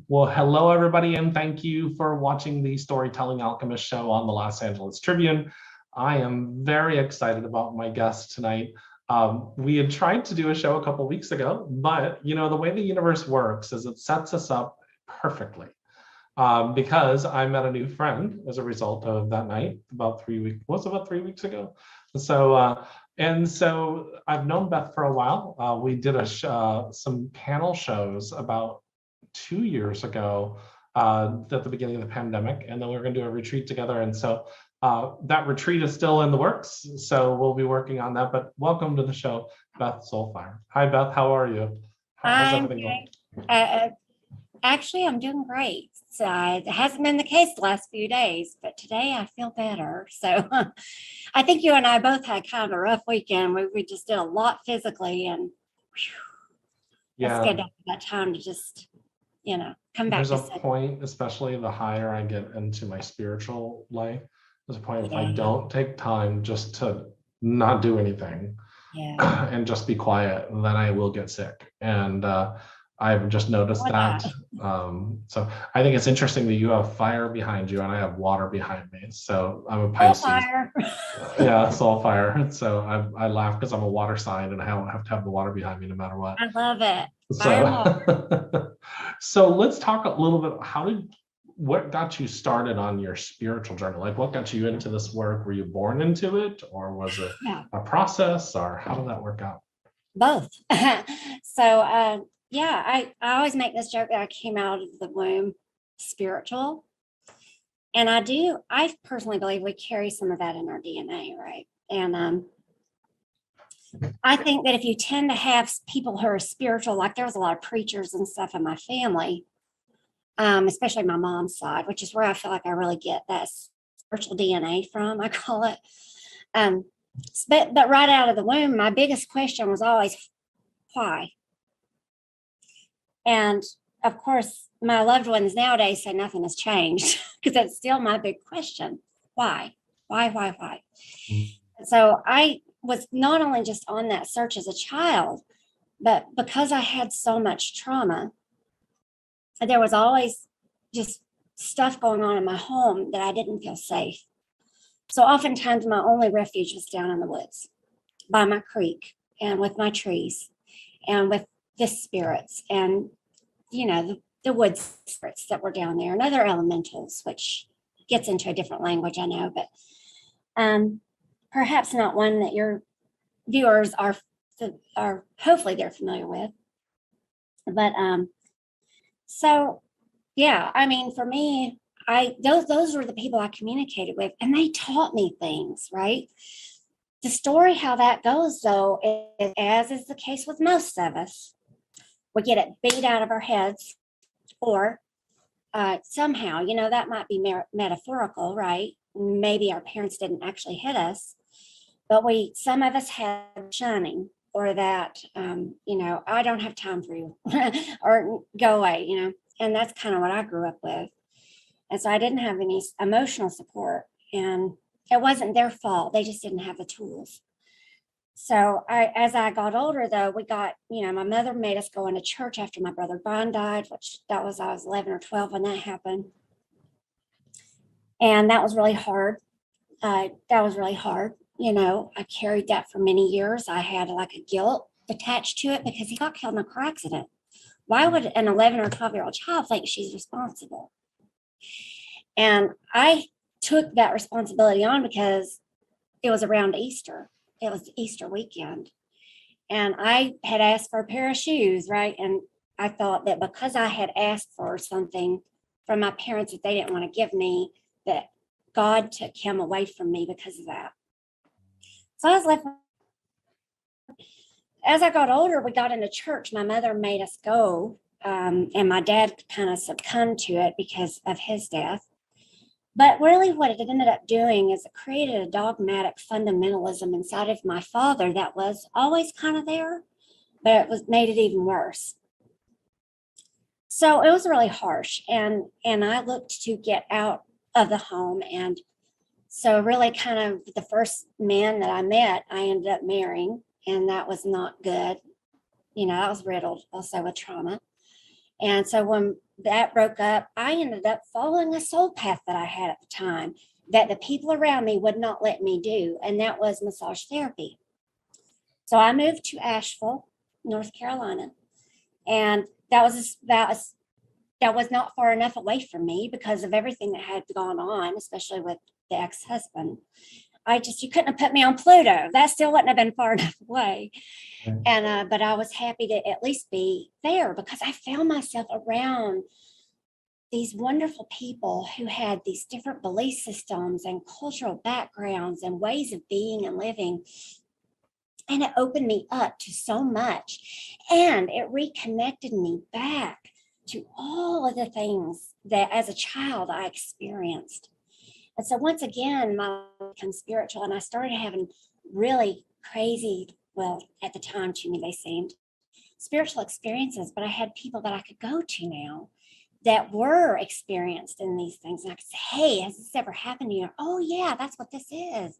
Well, hello, everybody, and thank you for watching the Story Telling Alchemist show on the Los Angeles Tribune. I am very excited about my guest tonight. We had tried to do a show a couple weeks ago, but the way the universe works is it sets us up perfectly. Because I met a new friend as a result of that night about 3 weeks, about 3 weeks ago. So I've known Beth for a while. We did some panel shows about 2 years ago at the beginning of the pandemic, and then we were going to do a retreat together. And so that retreat is still in the works, so we'll be working on that. But welcome to the show, Beth SoulFire. Hi, Beth. How are you? How's everything going? Actually, I'm doing great. So it hasn't been the case the last few days, but today I feel better. So I think you and I both had kind of a rough weekend. We just did a lot physically, and it's good to have that time to just, come back. There's a point, especially the higher I get into my spiritual life, there's a point if I don't take time just to not do anything and just be quiet, then I will get sick. And I've just noticed that. So I think it's interesting that you have fire behind you and I have water behind me. So I'm a Pisces. Fire. Soul fire. So I laugh because I'm a water sign and I don't have to have the water behind me no matter what. I love it. So let's talk a little bit. What got you started on your spiritual journey? Like, what got you into this work? Were you born into it, or was it a process, or how did that work out? Both. So I always make this joke that I came out of the womb spiritual. And I personally believe we carry some of that in our DNA, right? And I think that if you tend to have people who are spiritual, like there was a lot of preachers and stuff in my family, especially my mom's side, which is where I feel like I really get that spiritual DNA from, I call it. But right out of the womb, my biggest question was always, why? And of course, my loved ones nowadays say nothing has changed because that's still my big question. Why? So I was not only just on that search as a child, but because I had so much trauma, there was always just stuff going on in my home that I didn't feel safe. So oftentimes my only refuge was down in the woods by my creek and with my trees and with the spirits and, the wood spirits that were down there and other elementals, which gets into a different language, I know, but perhaps not one that your viewers are hopefully they're familiar with. But for me, those were the people I communicated with, and they taught me things, right? The story, how that goes, though, is, as is the case with most of us, we get it beat out of our heads, or somehow, that might be metaphorical, right? Maybe our parents didn't actually hit us, but some of us had shunning, or that, I don't have time for you, or go away, and that's kind of what I grew up with. And so I didn't have any emotional support, and it wasn't their fault. They just didn't have the tools. So as I got older, though, we got, my mother made us go into church after my brother Brian died, I was 11 or 12 when that happened. And that was really hard. I carried that for many years. I had like a guilt attached to it because he got killed in a car accident. Why would an 11 or 12-year-old child think she's responsible? And I took that responsibility on because it was around Easter. It was Easter weekend. And I had asked for a pair of shoes, right? And I thought that because I had asked for something from my parents that they didn't want to give me, that God took him away from me because of that. So I was left. As I got older, we got into church. My mother made us go, and my dad kind of succumbed to it because of his death. But really what it ended up doing is it created a dogmatic fundamentalism inside of my father that was always kind of there, but it made it even worse. So it was really harsh, and I looked to get out of the home. And so really kind of the first man that I met, I ended up marrying, and that was not good. I was riddled also with trauma. And so when that broke up, I ended up following a soul path that I had at the time that the people around me would not let me do, and that was massage therapy. So I moved to Asheville, North Carolina, and that was not far enough away from me because of everything that had gone on, especially with the ex-husband. You couldn't have put me on Pluto. That still wouldn't have been far enough away. And but I was happy to at least be there because I found myself around these wonderful people who had these different belief systems and cultural backgrounds and ways of being and living. And it opened me up to so much. And it reconnected me back to all of the things that as a child I experienced. And so once again, my life became spiritual, and I started having really crazy, well, at the time to me, they seemed spiritual experiences, but I had people that I could go to now that were experienced in these things. And I could say, hey, has this ever happened to you? Oh yeah, that's what this is.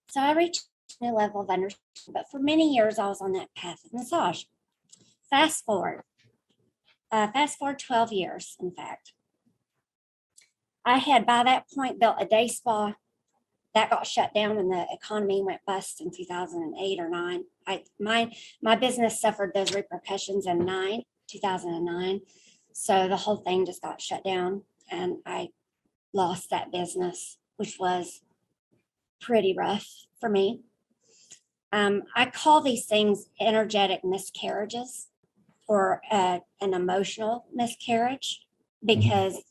So I reached a new level of understanding, but for many years I was on that path of massage. Fast forward 12 years, in fact. I had by that point built a day spa that got shut down when the economy went bust in 2008 or 9. My business suffered those repercussions in 2009. So the whole thing just got shut down and I lost that business, which was pretty rough for me. I call these things energetic miscarriages or an emotional miscarriage, because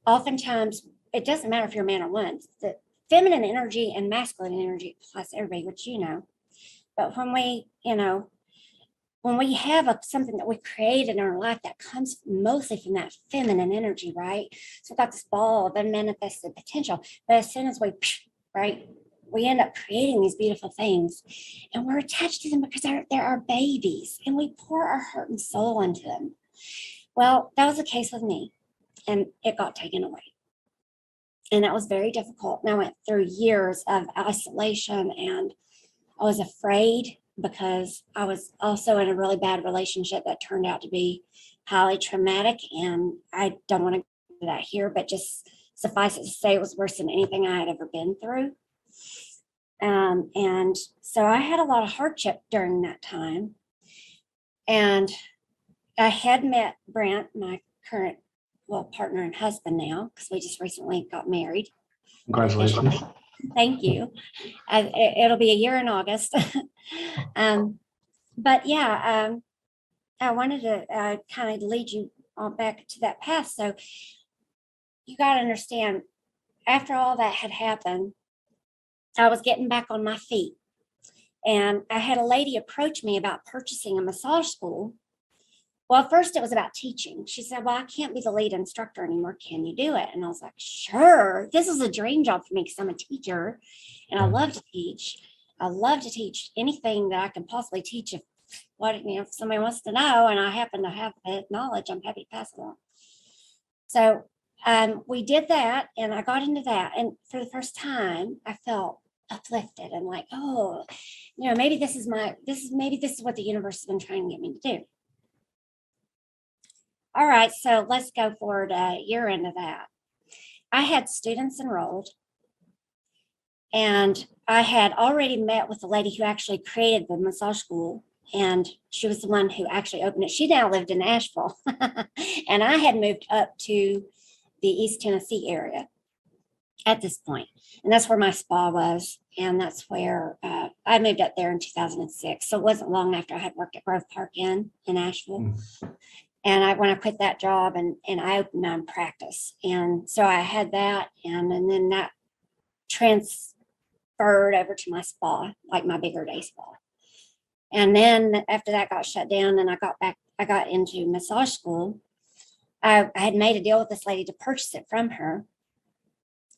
oftentimes it doesn't matter if you're a man or woman. The feminine energy and masculine energy applies to everybody, which you know. But when we have something that we created in our life that comes mostly from that feminine energy, right? So we've got this ball of unmanifested potential. But as soon as we end up creating these beautiful things, and we're attached to them because they're our babies, and we pour our heart and soul into them. Well, that was the case with me, and it got taken away. And that was very difficult. And I went through years of isolation, and I was afraid because I was also in a really bad relationship that turned out to be highly traumatic. And I don't want to go into that here, but just suffice it to say it was worse than anything I had ever been through. And so I had a lot of hardship during that time. And I had met Brent, my current partner and husband now, because we just recently got married. Congratulations. Thank you. It'll be a year in August. But yeah, I wanted to kind of lead you on back to that path. So you got to understand, after all that had happened, I was getting back on my feet. And I had a lady approach me about purchasing a massage school. Well, at first it was about teaching. She said, well, I can't be the lead instructor anymore. Can you do it? And I was like, sure. This is a dream job for me because I'm a teacher and I love to teach. I love to teach anything that I can possibly teach. If somebody wants to know and I happen to have that knowledge, I'm happy to pass it on. So we did that, and I got into that. And for the first time, I felt uplifted and like, oh, maybe this is what the universe has been trying to get me to do. All right, so let's go forward a year into that. I had students enrolled, and I had already met with the lady who actually created the massage school, and she was the one who actually opened it. She now lived in Asheville, and I had moved up to the East Tennessee area at this point, and that's where my spa was, and that's where I moved up there in 2006. So it wasn't long after I had worked at Grove Park Inn in Asheville. And when I quit that job and I opened my own practice. And so I had that, and then that transferred over to my spa, like my bigger day spa. And then after that got shut down and I got into massage school. I had made a deal with this lady to purchase it from her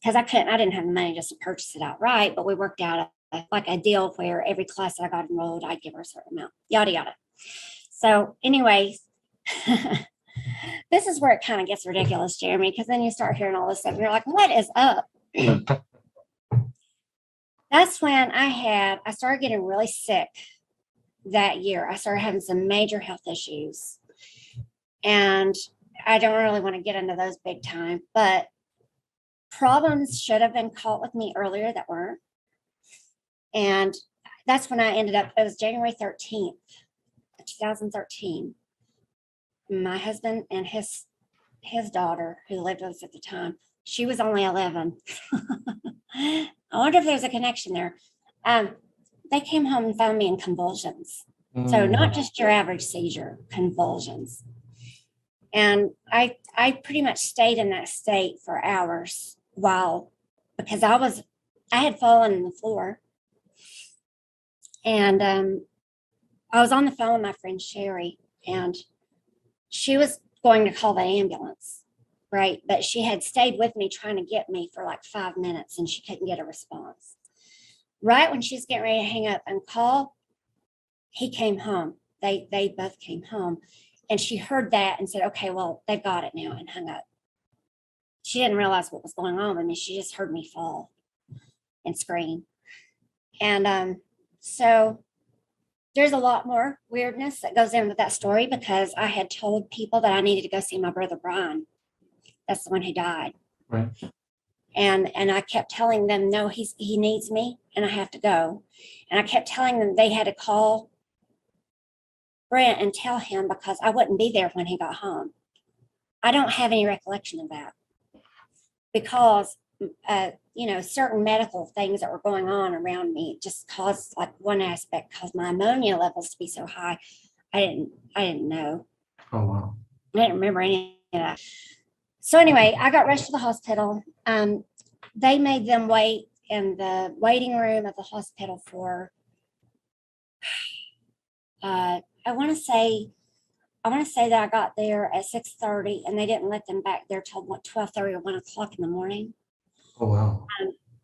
because I didn't have the money just to purchase it outright, but we worked out a deal where every class that I got enrolled, I'd give her a certain amount, yada, yada. So anyways, this is where it kind of gets ridiculous, Jeremy, because then you start hearing all this stuff and you're like, what is up? That's when I started getting really sick that year. I started having some major health issues. And I don't really want to get into those big time, but problems should have been caught with me earlier that weren't. And that's when I ended up, it was January 13th, 2013. My husband and his daughter, who lived with us at the time, she was only 11. I wonder if there's a connection there. They came home and found me in convulsions. So not just your average seizure, convulsions. And I pretty much stayed in that state for hours because I had fallen on the floor. And I was on the phone with my friend Sherry, and she was going to call the ambulance, right? But she had stayed with me trying to get me for like 5 minutes, and she couldn't get a response. Right when she was getting ready to hang up and call, he came home. They both came home, and she heard that and said, okay, well, they've got it now, and hung up. She didn't realize what was going on with me. She just heard me fall and scream. And so there's a lot more weirdness that goes in with that story, because I had told people that I needed to go see my brother Brian. That's the one who died. Right. And I kept telling them, no, he needs me and I have to go. And I kept telling them they had to call Brent and tell him, because I wouldn't be there when he got home. I don't have any recollection of that, because certain medical things that were going on around me just caused, like, one aspect caused my ammonia levels to be so high. I didn't know. Oh, wow. I didn't remember any of that. So anyway, I got rushed to the hospital. They made them wait in the waiting room of the hospital for, I want to say that I got there at 6:30, and they didn't let them back there till 12:30 or 1 o'clock in the morning. Oh, wow.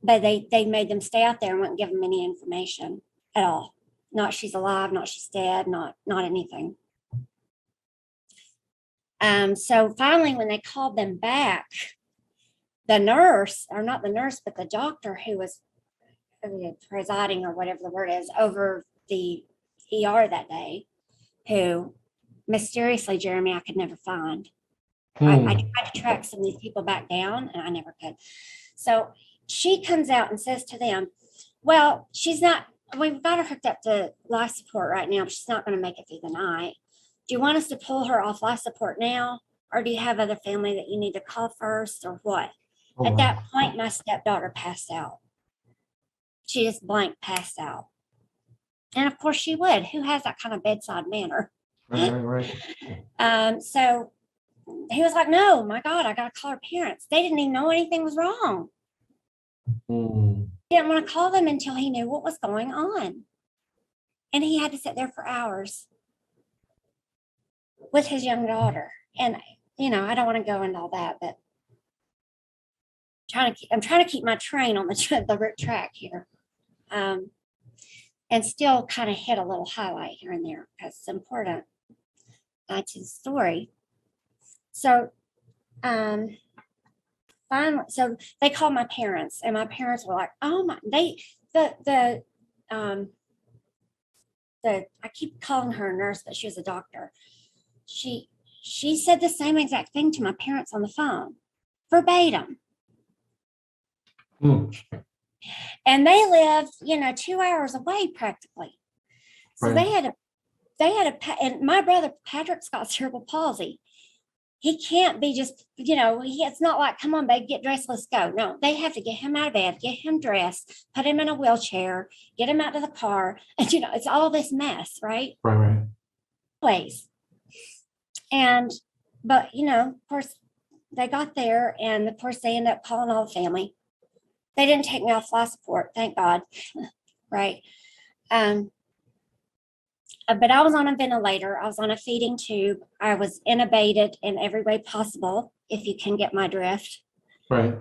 But they made them stay out there and wouldn't give them any information at all. Not she's alive, not she's dead, not anything. So finally, when they called them back, the nurse, or not the nurse, but the doctor who was presiding, or whatever the word is, over the ER that day, who mysteriously, Jeremy, I could never find. I tried to track some of these people back down, and I never could. So she comes out and says to them, well, we've got her hooked up to life support right now, but she's not going to make it through the night. Do you want us to pull her off life support now? Or do you have other family that you need to call first, or what? Oh, At wow. that point, my stepdaughter passed out. She just blank passed out. And of course she would. Who has that kind of bedside manner? Right. So he was like, no, my God, I got to call her parents. They didn't even know anything was wrong. He didn't want to call them until he knew what was going on. And he had to sit there for hours with his young daughter. And, I don't want to go into all that, but I'm trying to keep my train on the route track here. And still kind of hit a little highlight here and there, because it's important to the story. So finally, so they called my parents, and my parents were like, oh my, I keep calling her a nurse, but she was a doctor. She said the same exact thing to my parents on the phone, verbatim. And they lived, 2 hours away practically. So right. And my brother Patrick's got cerebral palsy. He can't be just, it's not like, come on, babe, get dressed, let's go. No, they have to get him out of bed, get him dressed, put him in a wheelchair, get him out to the car. And, it's all this mess, right? Right. Ways. But, of course, they got there, and of course, they ended up calling all the family. They didn't take me off life support, thank God, right? But I was on a ventilator. I was on a feeding tube. I was intubated in every way possible, if you can get my drift. Right.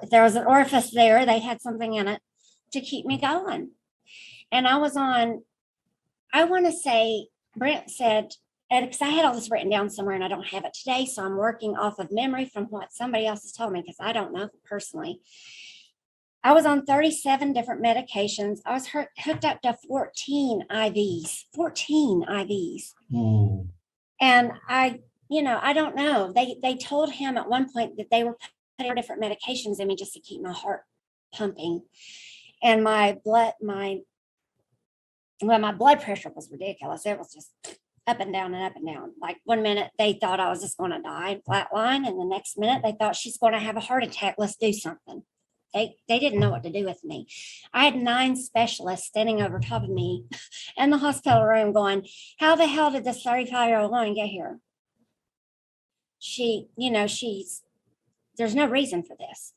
If there was an orifice there, they had something in it to keep me going. And I was on, I want to say, Brent said, and because I had all this written down somewhere and I don't have it today, so I'm working off of memory from what somebody else has told me, because I don't know personally. I was on 37 different medications. I was hooked up to 14 IVs. And I don't know. They told him at one point that they were putting different medications in me just to keep my heart pumping. And my blood pressure was ridiculous. It was just up and down and up and down. Like one minute they thought I was just going to die, flatline, and the next minute they thought she's going to have a heart attack. Let's do something. They didn't know what to do with me. I had 9 specialists standing over top of me in the hospital room going, how the hell did this 35-year-old woman get here? There's no reason for this.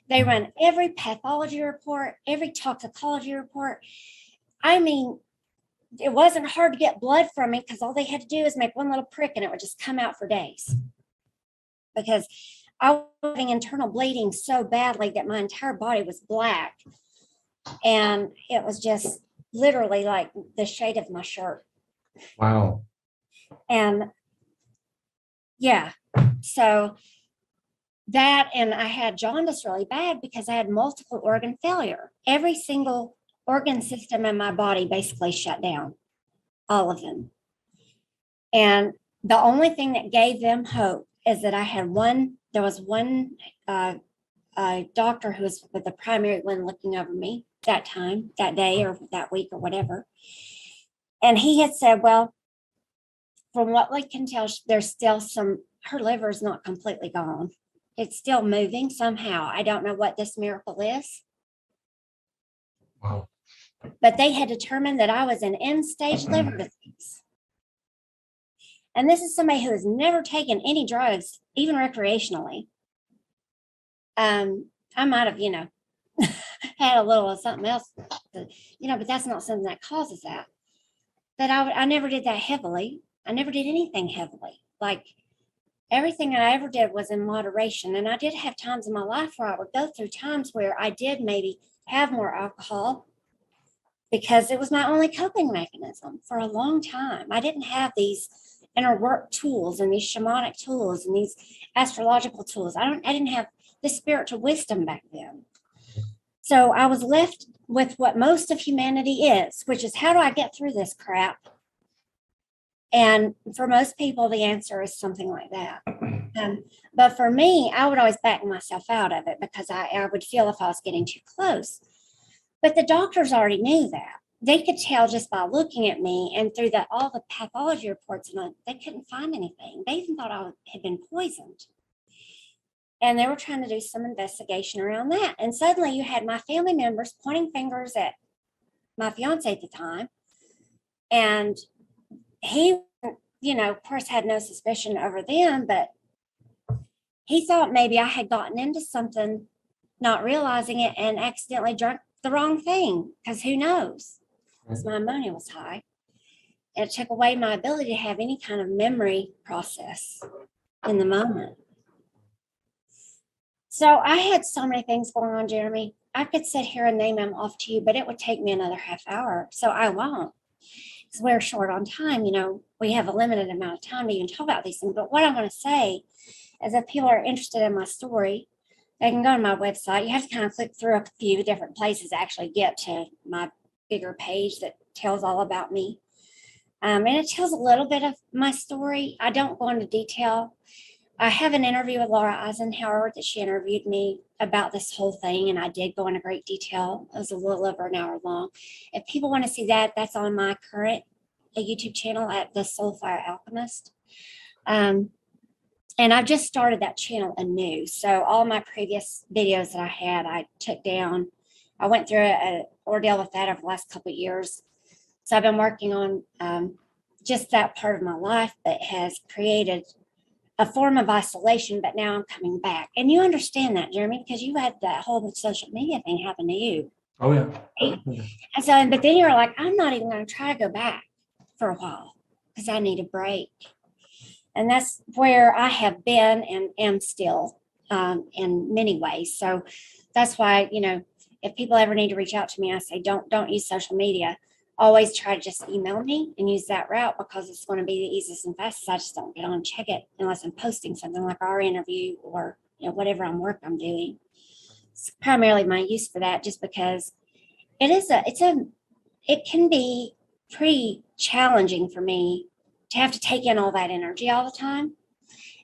They run every pathology report, every toxicology report. I mean, it wasn't hard to get blood from me because all they had to do is make one little prick and it would just come out for days. Because I was having internal bleeding so badly that my entire body was black. And it was just literally like the shade of my shirt. Wow. And yeah, so that, and I had jaundice really bad because I had multiple organ failure. Every single organ system in my body basically shut down, all of them. And the only thing that gave them hope is that there was one doctor who was the primary one looking over me that time, that day or that week or whatever. And he had said, well, from what we can tell, there's still her liver is not completely gone. It's still moving somehow. I don't know what this miracle is. Wow. But they had determined that I was in end-stage liver disease. And this is somebody who has never taken any drugs, even recreationally. I might have, had a little of something else, but that's not something that causes that. But I never did that heavily. I never did anything heavily. Like everything I ever did was in moderation. And I did have times in my life where I would go through times where I did maybe have more alcohol because it was my only coping mechanism for a long time. I didn't have these inner work tools and these shamanic tools and these astrological tools. I didn't have the spiritual wisdom back then. So I was left with what most of humanity is, which is, how do I get through this crap? And for most people, the answer is something like that. But for me, I would always back myself out of it because I would feel if I was getting too close. But the doctors already knew that. They could tell just by looking at me, and through all the pathology reports, and they couldn't find anything. They even thought I had been poisoned. And they were trying to do some investigation around that. And suddenly you had my family members pointing fingers at my fiance at the time. And he, of course, had no suspicion over them, but he thought maybe I had gotten into something, not realizing it, and accidentally drank the wrong thing, because who knows? Because my ammonia was high. And it took away my ability to have any kind of memory process in the moment. So I had so many things going on, Jeremy. I could sit here and name them off to you, but it would take me another half hour. So I won't. Because we're short on time. We have a limited amount of time to even talk about these things. But what I want to say is, if people are interested in my story, they can go to my website. You have to kind of click through a few different places to actually get to my bigger page that tells all about me. And it tells a little bit of my story. I don't go into detail. I have an interview with Laura Eisenhower that she interviewed me about this whole thing, and I did go into great detail. It was a little over an hour long. If people want to see that, that's on my current YouTube channel at Beth SoulFire Alchemist. And I've just started that channel anew. So all my previous videos that I had, I took down. I went through an ordeal with that over the last couple of years. So I've been working on just that part of my life that has created a form of isolation, but now I'm coming back. And you understand that, Jeremy, because you had that whole social media thing happen to you. Oh, yeah. Right? And so, but then you're like, I'm not even going to try to go back for a while because I need a break. And that's where I have been and am still in many ways. So that's why, if people ever need to reach out to me, I say, don't use social media. Always try to just email me and use that route, because it's going to be the easiest and fastest. I just don't get on and check it unless I'm posting something like our interview or whatever I'm doing. It's primarily my use for that, just because it can be pretty challenging for me to have to take in all that energy all the time.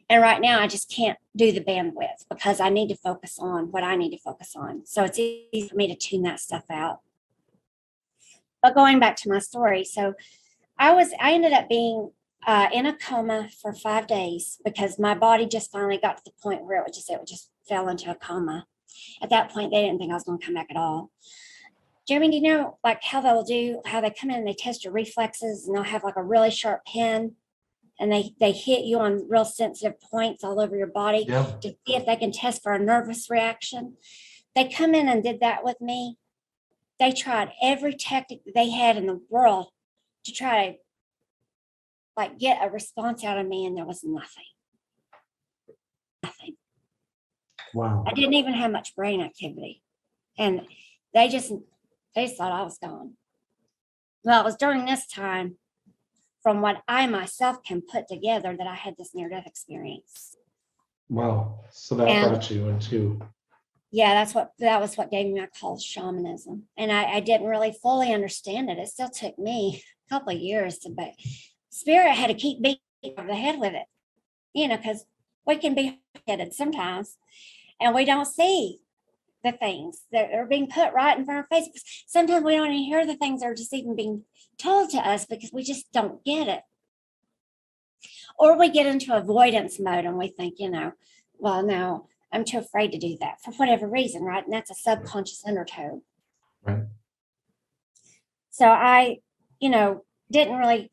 And right now I just can't do the bandwidth because I need to focus on what I need to focus on. So it's easy for me to tune that stuff out. But going back to my story, so I ended up being in a coma for 5 days because my body just finally got to the point where it just fell into a coma. At that point, they didn't think I was going to come back at all. Jeremy, do you know like how they come in and they test your reflexes, and they'll have like a really sharp pen and they hit you on real sensitive points all over your body to see if they can test for a nervous reaction? They come in and did that with me. They tried every tactic that they had in the world to try to like get a response out of me, and there was nothing. Wow. I didn't even have much brain activity, and they just thought I was gone. Well, it was during this time, from what I myself can put together, that I had this near-death experience. Wow. So that brought you into. Yeah, that was what gave me my call shamanism. And I didn't really fully understand it. It still took me a couple of years but Spirit had to keep beating over the head with it, because we can be headed sometimes and we don't see the things that are being put right in front of our face. Sometimes we don't even hear the things that are just even being told to us because we just don't get it. Or we get into avoidance mode and we think, well, no, I'm too afraid to do that for whatever reason, right? And that's a subconscious undertone. Right. So I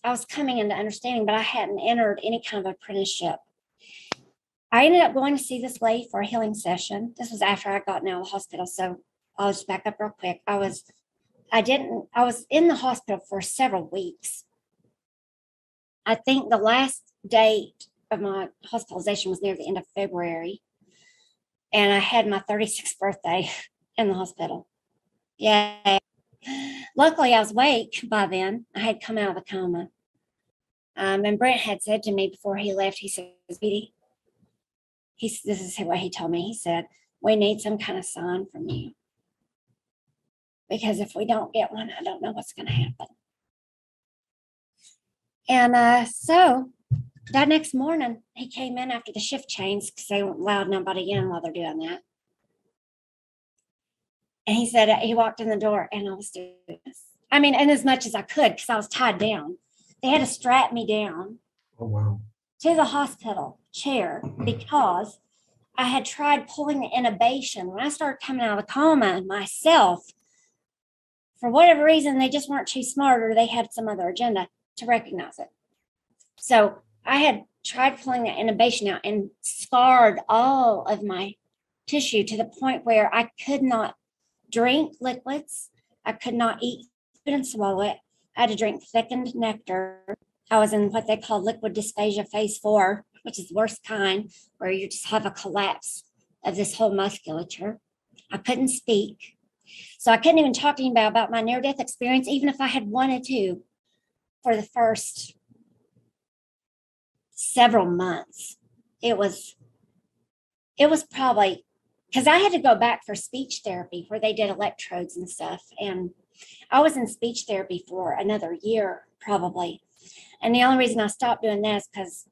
was coming into understanding, but I hadn't entered any kind of apprenticeship. I ended up going to see this lady for a healing session. This was after I got out of the hospital. So I'll just back up real quick. I was in the hospital for several weeks. I think the last date of my hospitalization was near the end of February. And I had my 36th birthday in the hospital. Yeah. Luckily, I was awake by then. I had come out of the coma. And Brent had said to me before he left, he said, "Speedy," this is what he told me. He said, "We need some kind of sign from you. Because if we don't get one, I don't know what's going to happen." And so that next morning, he came in after the shift changed because they won't allow nobody in while they're doing that. And he said, he walked in the door and I was doing this. I mean, and as much as I could because I was tied down. They had to strap me down to the hospital chair because I had tried pulling the intubation. When I started coming out of the coma myself, for whatever reason, they just weren't too smart, or they had some other agenda to recognize it. So I had tried pulling the intubation out and scarred all of my tissue to the point where I could not drink liquids. I could not eat food and swallow it. I had to drink thickened nectar. I was in what they call liquid dysphagia phase 4, which is the worst kind, where you just have a collapse of this whole musculature. I couldn't speak. So I couldn't even talk to anybody about my near-death experience, even if I had wanted to, for the first several months. It was probably because I had to go back for speech therapy where they did electrodes and stuff. And I was in speech therapy for another year, probably. And the only reason I stopped doing that is because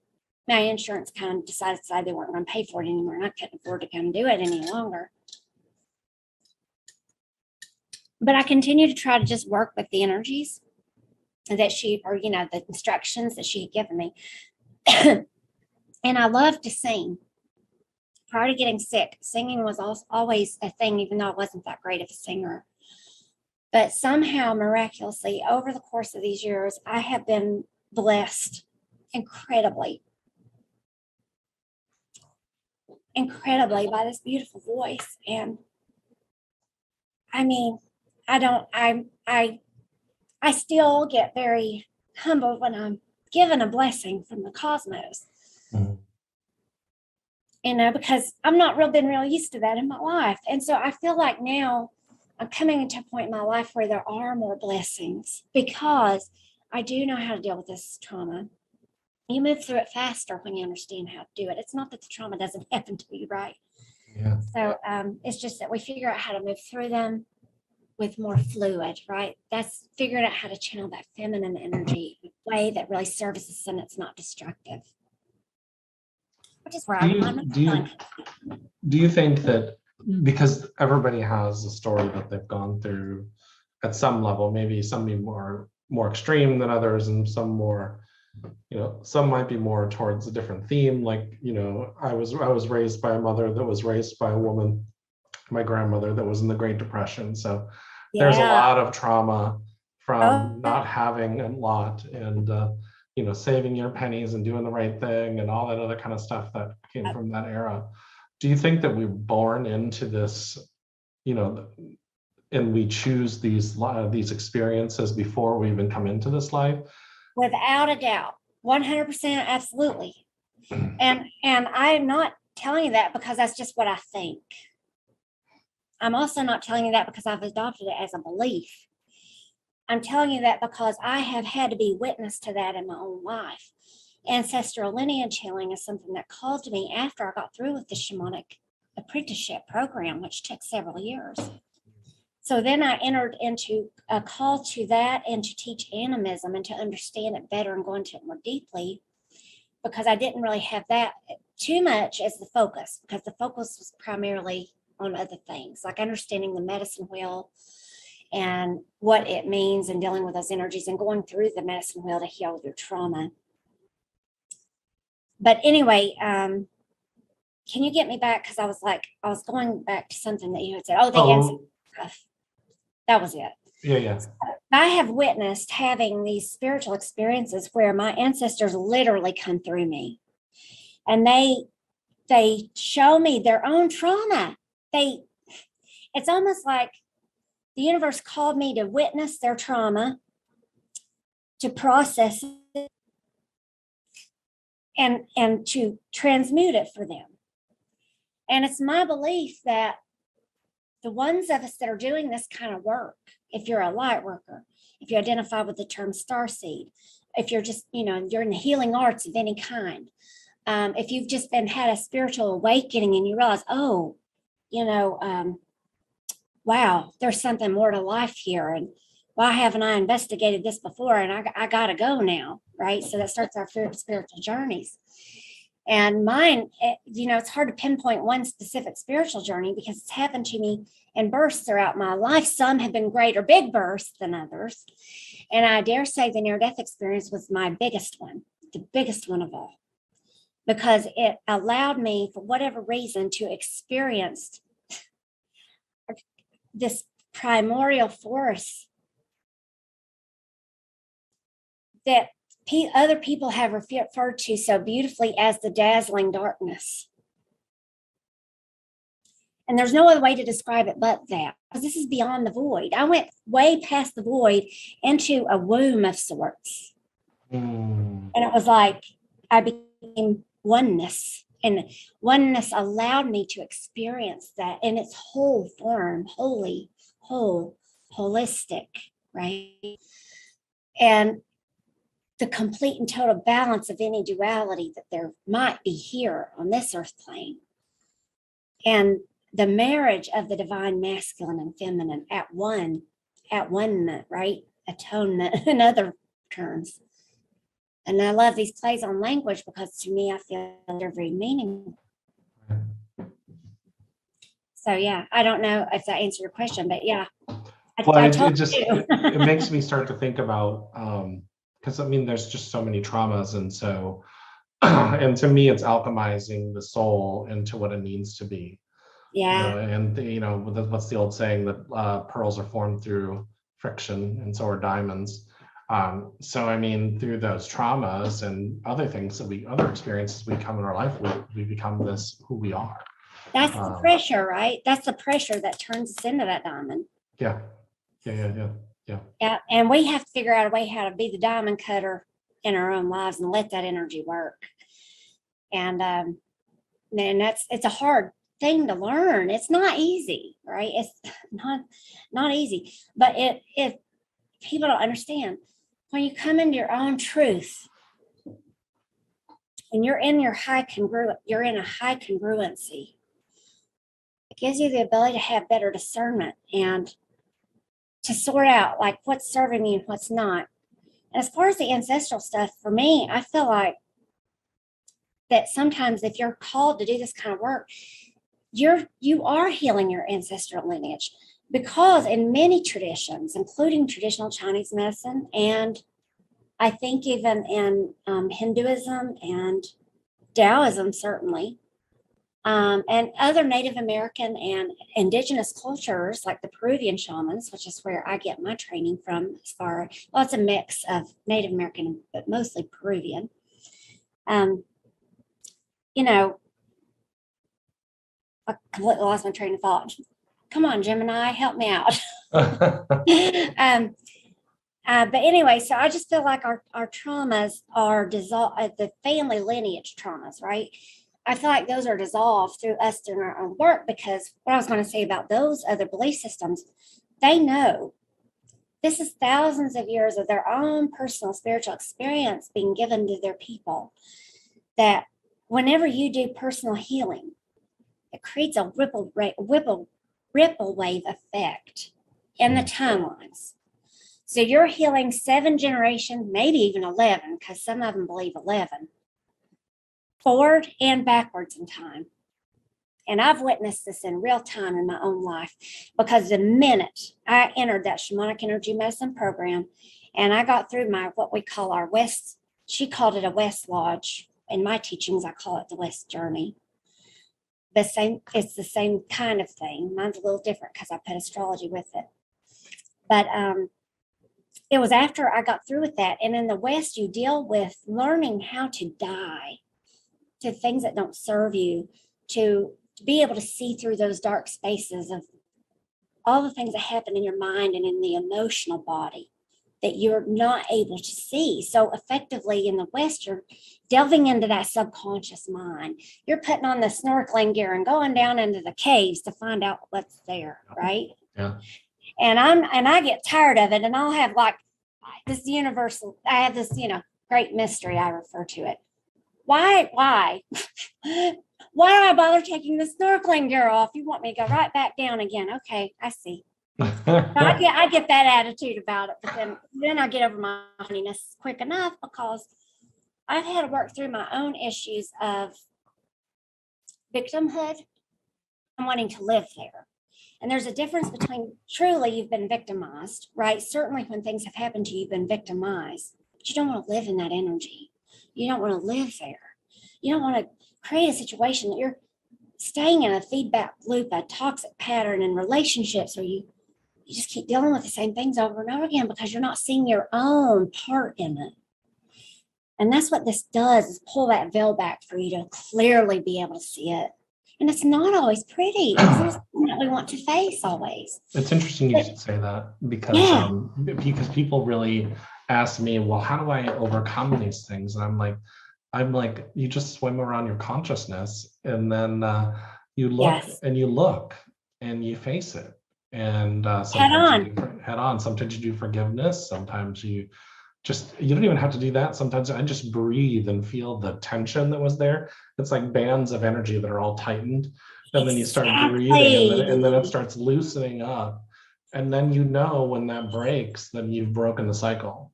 my insurance kind of decided they weren't going to pay for it anymore. And I couldn't afford to come do it any longer. But I continued to try to just work with the energies that the instructions that she had given me. And I loved to sing. Prior to getting sick, singing was always a thing, even though I wasn't that great of a singer. But somehow, miraculously, over the course of these years, I have been blessed incredibly by this beautiful voice. And I mean, I still get very humbled when I'm given a blessing from the cosmos. Mm-hmm. Because I'm not been real used to that in my life. And so I feel like now I'm coming into a point in my life where there are more blessings because I do know how to deal with this trauma. You move through it faster when you understand how to do it. It's not that the trauma doesn't happen to you, right? Yeah. So it's just that we figure out how to move through them with more fluid, right? That's figuring out how to channel that feminine energy in a way that really services and it's not destructive. which is where Do you I'm do feeling. you do you think that because everybody has a story that they've gone through at some level, maybe some be more extreme than others, and some more, some might be more towards a different theme. Like, I was raised by a mother that was raised by a woman, my grandmother, that was in the Great Depression. So there's a Yeah. lot of trauma Oh, from not having a lot, and saving your pennies and doing the right thing and all that other kind of stuff that came from that era. Do you think that we're born into this, and we choose these experiences before we even come into this life? without a doubt, 100%, absolutely. And I'm not telling you that because that's just what I think. I'm also not telling you that because I've adopted it as a belief. I'm telling you that because I have had to be witness to that in my own life. Ancestral lineage healing is something that called to me after I got through with the shamanic apprenticeship program, which took several years. So then I entered into a call to that and to teach animism and to understand it better and go into it more deeply, because I didn't really have that too much as the focus, because the focus was primarily on other things, like understanding the medicine wheel and what it means and dealing with those energies and going through the medicine wheel to heal your trauma. But anyway, can you get me back? Because I was going back to something that you had said. Oh, the ancestral stuff. That was it. Yeah. I have witnessed having these spiritual experiences where my ancestors literally come through me, and they show me their own trauma. It's almost like the universe called me to witness their trauma, to process it, and to transmute it for them. And it's my belief that the ones of us that are doing this kind of work, if you're a light worker, if you identify with the term starseed, if you're just, you're in the healing arts of any kind, if you've just had a spiritual awakening and you realize, oh, wow, there's something more to life here. And why haven't I investigated this before? And I got to go now, right? So that starts our spiritual journeys. And mine, it's hard to pinpoint one specific spiritual journey because it's happened to me in bursts throughout my life. Some have been greater big bursts than others. And I dare say the near-death experience was my biggest one, the biggest one of all, because it allowed me, for whatever reason, to experience this primordial force that other people have referred to so beautifully as the dazzling darkness. And there's no other way to describe it but that, because this is beyond the void. I went way past the void into a womb of sorts. And it was like I became oneness, and oneness allowed me to experience that in its whole form, holy, whole, holistic, right? And the complete and total balance of any duality that there might be here on this earth plane. And the marriage of the divine masculine and feminine at one, right? Atonement in other terms. And I love these plays on language because to me, I feel they're very meaningful. So yeah, I don't know if that answered your question, but yeah. It makes me start to think about, because there's just so many traumas, and so and to me it's alchemizing the soul into what it needs to be. Yeah. What's the old saying that pearls are formed through friction, and so are diamonds. So through those traumas and other things other experiences we come in our life, we become this who we are. That's the pressure, right? That's the pressure that turns us into that diamond. Yeah. Yeah, and we have to figure out a way how to be the diamond cutter in our own lives and let that energy work. And it's a hard thing to learn. It's not easy, right? It's not easy. But if people don't understand, when you come into your own truth and you're in a high congruency, it gives you the ability to have better discernment and to sort out like what's serving me and what's not. And as far as the ancestral stuff, for me, I feel like that sometimes if you're called to do this kind of work, you are healing your ancestral lineage, because in many traditions, including traditional Chinese medicine, and I think even in Hinduism and Taoism, certainly, and other Native American and indigenous cultures like the Peruvian shamans, which is where I get my training from, as far, well, it's a mix of Native American, but mostly Peruvian. You know, I completely lost my train of thought. Come on, Gemini, help me out. But anyway, so I just feel like our traumas are dissolved, the family lineage traumas, right? I feel like those are dissolved through us doing our own work, because what I was going to say about those other belief systems, they know this is thousands of years of their own personal spiritual experience being given to their people, that whenever you do personal healing, it creates a ripple wave effect in the timelines. So you're healing 7 generations, maybe even 11, because some of them believe 11, forward and backwards in time. And I've witnessed this in real time in my own life, because the minute I entered that shamanic energy medicine program and I got through my, what we call our West, she called it a West Lodge. In my teachings, I call it the West Journey. It's the same kind of thing. Mine's a little different because I put astrology with it. But it was after I got through with that. And in the West, you deal with learning how to die to things that don't serve you, to be able to see through those dark spaces of all the things that happen in your mind and in the emotional body that you're not able to see. So effectively in the West, you're delving into that subconscious mind. You're putting on the snorkeling gear and going down into the caves to find out what's there, right? Yeah. And I get tired of it, and I'll have like this universal, I have this, great mystery, I refer to it. Why do I bother taking the snorkeling gear off? You want me to go right back down again. Okay, I see. I get that attitude about it, but then I get over my honeyness quick enough, because I've had to work through my own issues of victimhood and wanting to live there. And there's a difference between truly you've been victimized, right? Certainly when things have happened to you, you've been victimized, but you don't want to live in that energy. You don't want to live there. You don't want to create a situation that you're staying in a feedback loop, a toxic pattern in relationships where you just keep dealing with the same things over and over again because you're not seeing your own part in it. And that's what this does, is pull that veil back for you to clearly be able to see it. And it's not always pretty. It's not something that we want to face always. It's interesting you should say that, because because people really ask me, well, how do I overcome these things? And I'm like, you just swim around your consciousness, and then you look and you look and you face it. And sometimes you do head on. Sometimes you do forgiveness. Sometimes you don't even have to do that. Sometimes I just breathe and feel the tension that was there. It's like bands of energy that are all tightened. And then you start breathing, and then it starts loosening up. And then when that breaks, then you've broken the cycle.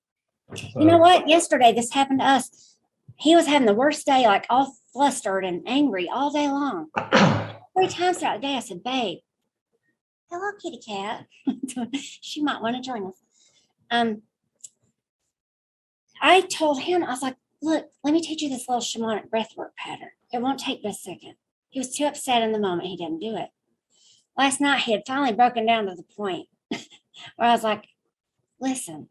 So, you know what? Yesterday, this happened to us. He was having the worst day, like all flustered and angry all day long. 3 times throughout the day, I said, babe, hello, kitty cat. She might want to join us. I told him, I was like, look, let me teach you this little shamanic breathwork pattern. It won't take but a second. He was too upset in the moment. He didn't do it. Last night, he had finally broken down to the point where I was like, listen,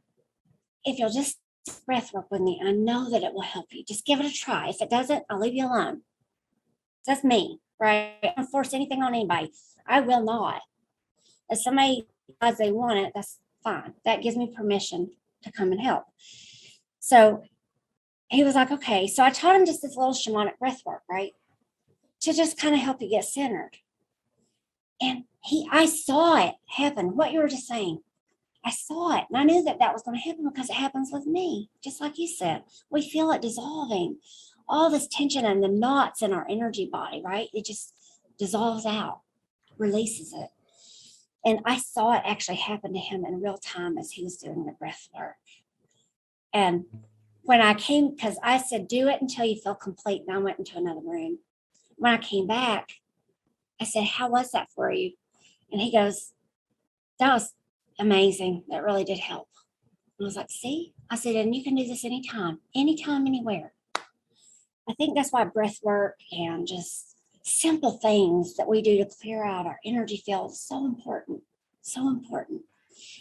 if you'll just breath work with me, I know that it will help you. Just give it a try. If it doesn't, I'll leave you alone. That's me, right? I don't force anything on anybody. I will not. If somebody decides they want it, that's fine. That gives me permission to come and help. So he was like, okay. So I taught him just this little shamanic breath work, right? To just kind of help you get centered. And I saw it happen. What you were just saying. I saw it, and I knew that was going to happen because it happens with me. Just like you said, we feel it dissolving. All this tension and the knots in our energy body, right? It just dissolves out, releases it. And I saw it actually happen to him in real time as he was doing the breath work. And when I came, because I said, do it until you feel complete. And I went into another room. When I came back, I said, how was that for you? And he goes, that was amazing. That really did help. And I was like, see, I said, and you can do this anytime, anywhere. I think that's why breath work and just simple things that we do to clear out our energy field is so important. So important.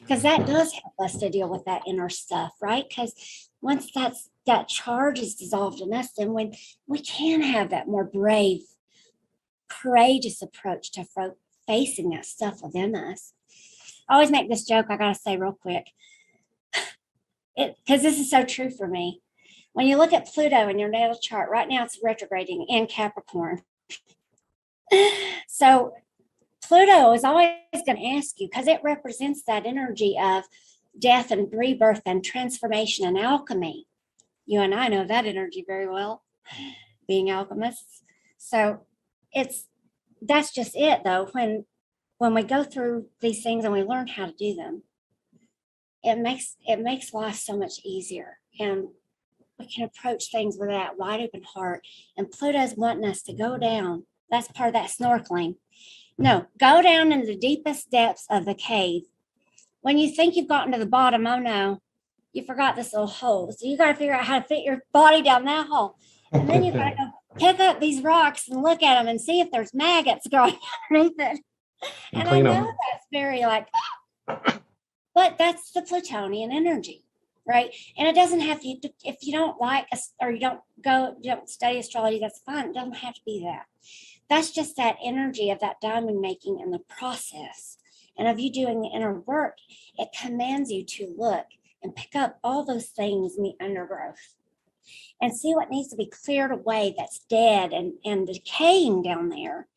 Because that does help us to deal with that inner stuff, right? Because once that charge is dissolved in us, then when we can have that more brave, courageous approach to facing that stuff within us. I always make this joke, I gotta say real quick, because this is so true for me. When you look at Pluto in your natal chart, right now it's retrograding in Capricorn. So Pluto is always going to ask you, because it represents that energy of death and rebirth and transformation and alchemy. You and I know that energy very well, being alchemists. So that's just it, though. When we go through these things and we learn how to do them, it makes life so much easier, and we can approach things with that wide open heart. And Pluto's wanting us to go down. That's part of that snorkeling. No, go down into the deepest depths of the cave. When you think you've gotten to the bottom, oh no, you forgot this little hole. So you got to figure out how to fit your body down that hole. And then you got to go pick up these rocks and look at them and see if there's maggots growing underneath it. And I know that's very like, but that's the Plutonian energy, right? And it doesn't have to, if you don't like or you don't study astrology, that's fine. It doesn't have to be that. That's just that energy of that diamond making and the process. And of you doing the inner work, it commands you to look and pick up all those things in the undergrowth and see what needs to be cleared away that's dead and decaying down there,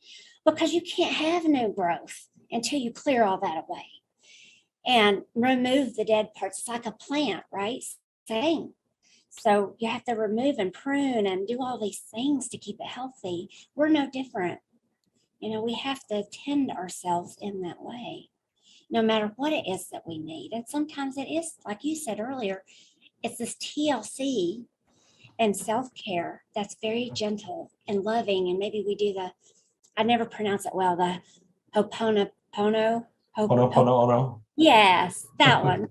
because you can't have new growth until you clear all that away and remove the dead parts. It's like a plant, right? Same. So you have to remove and prune and do all these things to keep it healthy. We're no different. We have to tend ourselves in that way, no matter what it is that we need. And sometimes it is, like you said earlier, it's this TLC and self-care that's very gentle and loving. And maybe we do I never pronounce it well, the Ho'oponopono. Ho'oponopono. Yes, that one.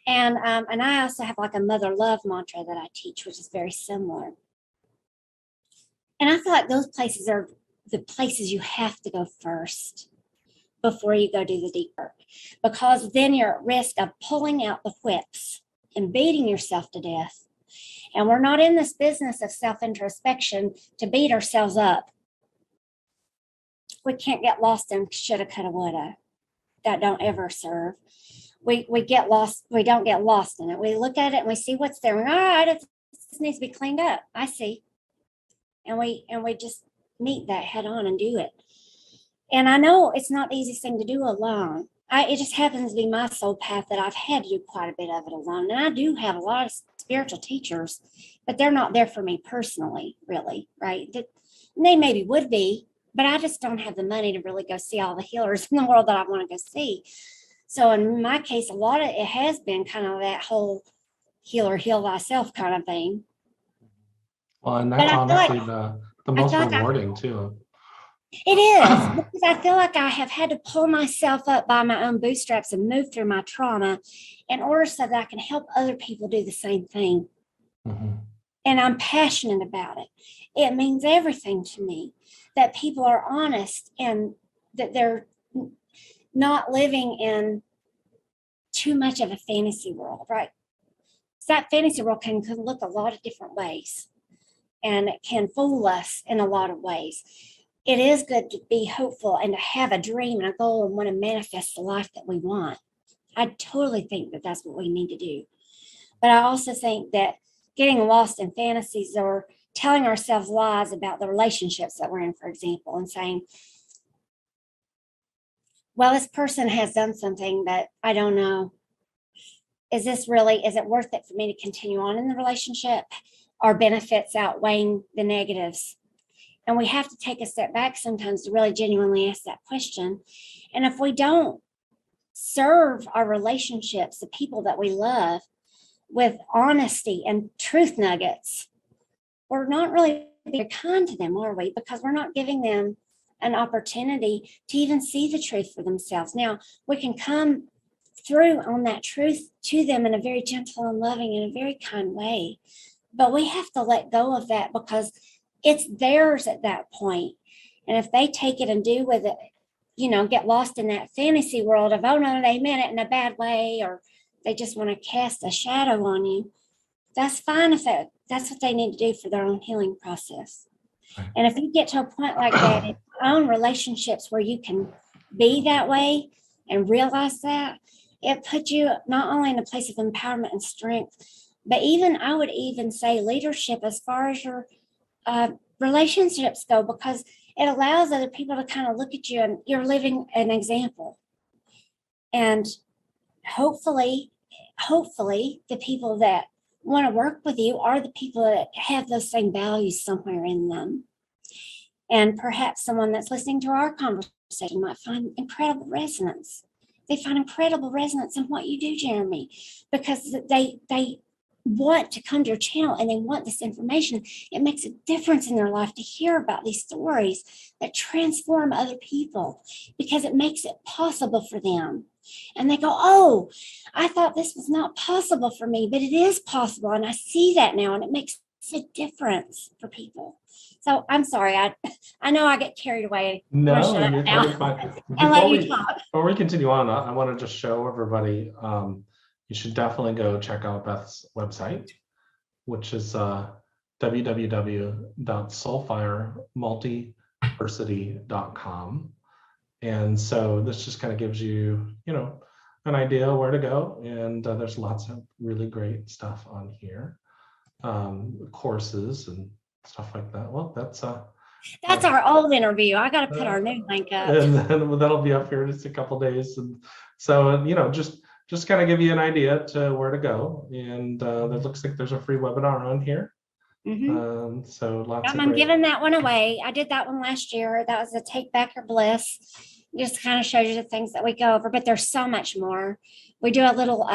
And I also have like a mother love mantra that I teach, which is very similar. And I feel like those places are the places you have to go first before you go do the deep work, because then you're at risk of pulling out the whips and beating yourself to death. And we're not in this business of self-introspection to beat ourselves up. We can't get lost in shoulda, coulda, woulda. That don't ever serve. We get lost. We don't get lost in it. We look at it and we see what's there. And, all right, this needs to be cleaned up. I see. And we just meet that head on and do it. And I know it's not the easiest thing to do alone. It just happens to be my soul path that I've had to do quite a bit of it alone. And I do have a lot of spiritual teachers, but they're not there for me personally, really, right? They maybe would be, but I just don't have the money to really go see all the healers in the world that I want to go see. So in my case, a lot of it has been kind of that whole healer, heal thyself kind of thing. Well, and that's honestly the most rewarding too. It is, because I feel like I have had to pull myself up by my own bootstraps and move through my trauma in order so that I can help other people do the same thing. Mm-hmm. And I'm passionate about it. It means everything to me that people are honest and that they're not living in too much of a fantasy world, right? So that fantasy world can look a lot of different ways, and it can fool us in a lot of ways. It is good to be hopeful and to have a dream and a goal and want to manifest the life that we want. I totally think that that's what we need to do. But I also think that getting lost in fantasies or telling ourselves lies about the relationships that we're in, for example, and saying, well, this person has done something that I don't know. Is it worth it for me to continue on in the relationship? Are benefits outweighing the negatives? And we have to take a step back sometimes to really genuinely ask that question. And if we don't serve our relationships, the people that we love, with honesty and truth nuggets, we're not really very kind to them, are we? Because we're not giving them an opportunity to even see the truth for themselves. Now, we can come through on that truth to them in a very gentle and loving and a very kind way, but we have to let go of that because it's theirs at that point. And if they take it and do with it, get lost in that fantasy world of, oh no, they meant it in a bad way, or they just want to cast a shadow on you, that's fine if that's what they need to do for their own healing process. Right. And if you get to a point like that in your own relationships where you can be that way and realize that, it puts you not only in a place of empowerment and strength, but I would even say leadership as far as your relationships go, because it allows other people to kind of look at you and you're living an example. And hopefully the people that want to work with you are the people that have those same values somewhere in them. And perhaps someone that's listening to our conversation might find incredible resonance. They find incredible resonance in what you do, Jeremy, because they want to come to your channel and they want this information. It makes a difference in their life to hear about these stories that transform other people, because it makes it possible for them. And they go, oh, I thought this was not possible for me, but it is possible. And I see that now, and it makes a difference for people. So I'm sorry, I know I get carried away. No, you're totally fine. And let you talk. Before we continue on, I want to just show everybody, you should definitely go check out Beth's website, which is www.soulfiremultiversity.com. And so this just kind of gives you, an idea where to go. And there's lots of really great stuff on here, courses and stuff like that. Well, that's our old interview. I got to put our new link up. And then that'll be up here in just a couple of days. And so, just kind of give you an idea to where to go. And it looks like there's a free webinar on here. Mm-hmm. So lots of I'm giving that one away. I did that one last year. That was a Take Back Your Bliss. It just kind of shows you the things that we go over, but there's so much more. We do a little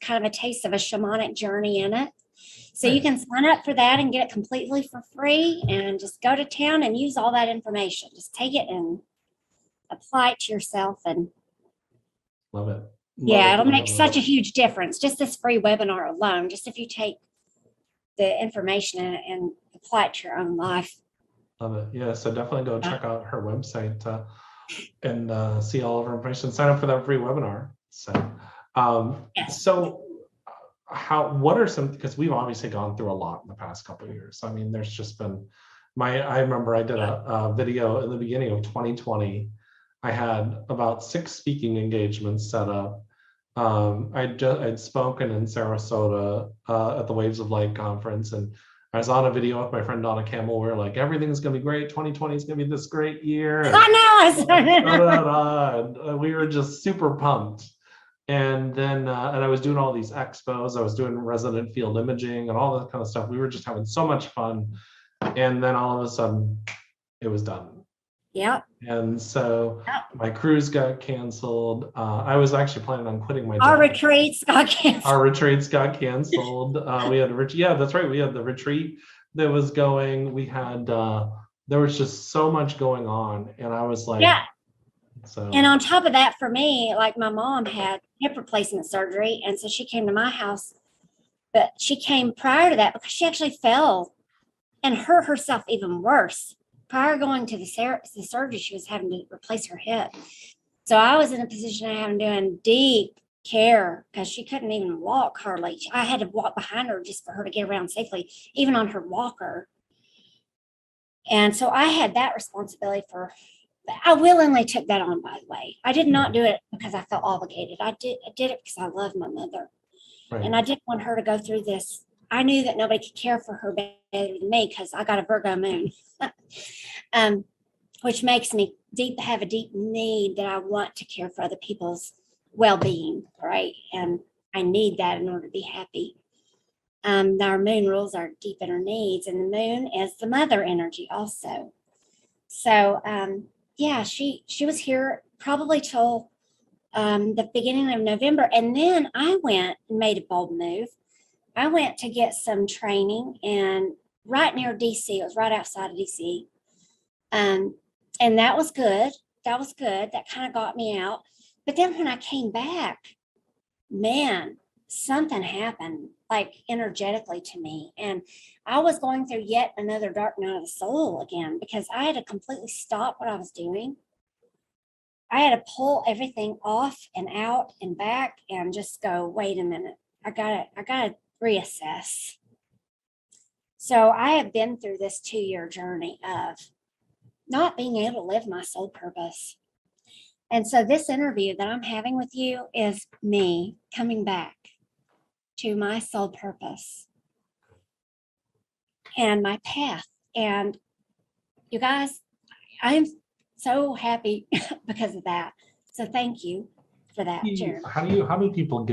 kind of a taste of a shamanic journey in it. So you can sign up for that and get it completely for free and just go to town and use all that information. Just take it and apply it to yourself. And love it. It'll make such a huge difference. Just this free webinar alone, just if you take the information and apply it to your own life. Love it. Yeah, so definitely go check out her website and see all of her information. Sign up for that free webinar. So, yes. So what are some, because we've obviously gone through a lot in the past couple of years. I mean, there's just been I remember I did a video in the beginning of 2020. I had about 6 speaking engagements set up. I'd spoken in Sarasota at the Waves of Light conference, and I was on a video with my friend Donna Campbell. We were like, everything's gonna be great. 2020 is gonna be this great year. And, and we were just super pumped. And then, and I was doing all these expos. I was doing resonant field imaging and all that kind of stuff. We were just having so much fun. And then all of a sudden, it was done. Yeah. And so my cruise got canceled. I was actually planning on quitting my job. Our retreats got canceled. We had that's right. We had the retreat that was going. We had there was just so much going on, and I was like, yeah. So. And on top of that, for me, like my mom had hip replacement surgery, and so she came to my house. But she came prior to that because she actually fell and hurt herself even worse. Prior going to the surgery, she was having to replace her hip. So I was in a position of having doing deep care because she couldn't even walk hardly. I had to walk behind her just for her to get around safely, even on her walker. And so I had that responsibility I willingly took that on, by the way. I did not do it because I felt obligated. I did it because I love my mother. Right. And I didn't want her to go through this. I knew that nobody could care for her better than me because I got a Virgo moon, which makes me have a deep need that I want to care for other people's well-being, right? And I need that in order to be happy. Our moon rules our deep inner needs, and the moon is the mother energy also. So, she was here probably till the beginning of November, and then I went and made a bold move. I went to get some training and right near DC. It was right outside of DC. And that was good. That was good. That kind of got me out. But then when I came back, man, something happened like energetically to me. And I was going through yet another dark night of the soul again, because I had to completely stop what I was doing. I had to pull everything off and out and back and just go, wait a minute, I gotta reassess. So I have been through this 2-year journey of not being able to live my soul purpose. And so this interview that I'm having with you is me coming back to my soul purpose and my path. And you guys, I'm so happy because of that. So thank you for that, Jeremy. How many people